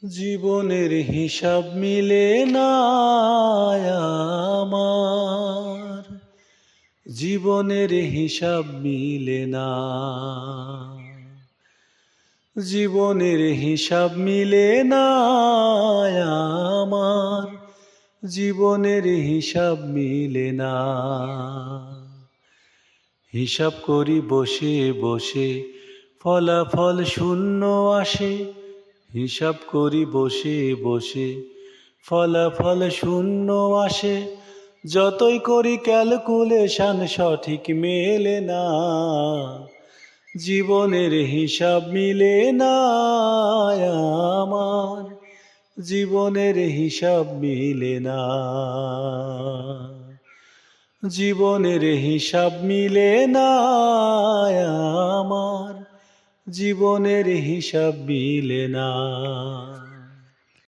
জীবনের হিসাব মিলে না আমার, জীবনের হিসাব মিলে না, জীবনের হিসাব মিলে না আমার, জীবনের হিসাব মিলে না। হিসাব করি বসে বসে ফলাফল শূন্য আসে, হিসাব করি বসে বসে ফলাফল শূন্য আসে, যতই করি ক্যালকুলেশন সঠিক মেলে না, জীবনের হিসাব মিলে না আমার, জীবনের হিসাব মিলে না, জীবনের হিসাব মিলে না আমার, জীবনের হিসাব মিলে না।